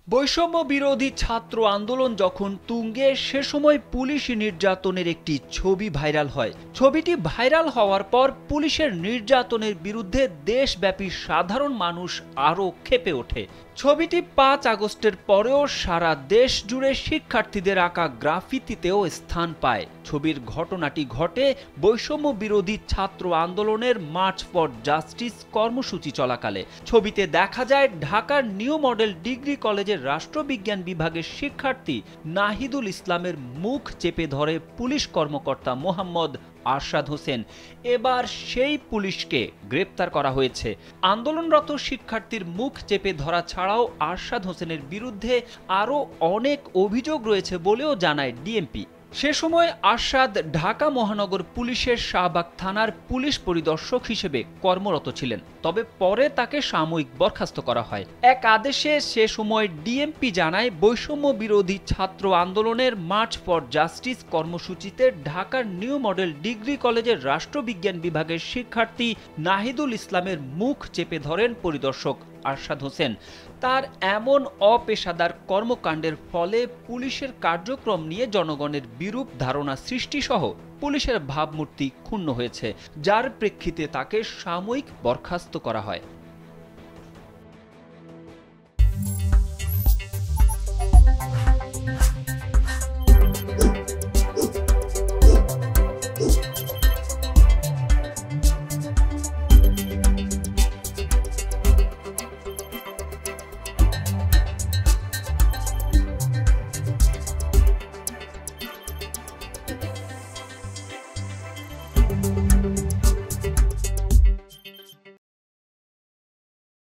বৈষম্য বিরোধী ছাত্র আন্দোলন যখন তুঙ্গে সে সময় পুলিশি নির্যাতনের একটি ছবি ভাইরাল হয়। ছবিটি ভাইরাল হওয়ার পর পুলিশের নির্যাতনের বিরুদ্ধে দেশব্যাপী সাধারণ মানুষ আরও ক্ষেপে ওঠে। ছবিটি ৫ আগস্টের পরেও সারা দেশ জুড়ে শিক্ষার্থীদের আঁকা গ্রাফিতিতেও স্থান পায়। ছবির ঘটনাটি ঘটে বৈষম্য বিরোধী ছাত্র আন্দোলনের মার্চ ফর জাস্টিস কর্মসূচি চলাকালে। ছবিতে দেখা যায় ঢাকার নিউ মডেল ডিগ্রি কলেজের রাষ্ট্রবিজ্ঞান বিভাগের শিক্ষার্থী নাহিদুল ইসলামের মুখ চেপে ধরে পুলিশ কর্মকর্তা মোহাম্মদ আরশাদ হোসেন। এবার সেই পুলিশকে গ্রেপ্তার করা হয়েছে। আন্দোলনরত শিক্ষার্থীর মুখ চেপে ধরা ছাড়াও আরশাদ হোসেনের বিরুদ্ধে আরও অনেক অভিযোগ রয়েছে বলেও জানায় ডিএমপি। সে সময় আরশাদ ঢাকা মহানগর পুলিশের শাহবাগ থানার পুলিশ পরিদর্শক হিসেবে কর্মরত ছিলেন, তবে পরে তাকে সাময়িক বরখাস্ত করা হয়। এক আদেশে সে সময় ডিএমপি জানায় বৈষম্য বিরোধী ছাত্র আন্দোলনের মার্চ ফর জাস্টিস কর্মসূচিতে ঢাকার নিউ মডেল ডিগ্রি কলেজের রাষ্ট্রবিজ্ঞান বিভাগের শিক্ষার্থী নাহিদুল ইসলামের মুখ চেপে ধরেন পরিদর্শক আরশাদ হোসেন। তার এমন অপেশাদার কর্মকাণ্ডের ফলে পুলিশের কার্যক্রম নিয়ে জনগণের বিরূপ ধারণা সৃষ্টিসহ পুলিশের ভাবমূর্তি ক্ষুণ্ণ হয়েছে, যার প্রেক্ষিতে তাকে সাময়িক বরখাস্ত করা হয়।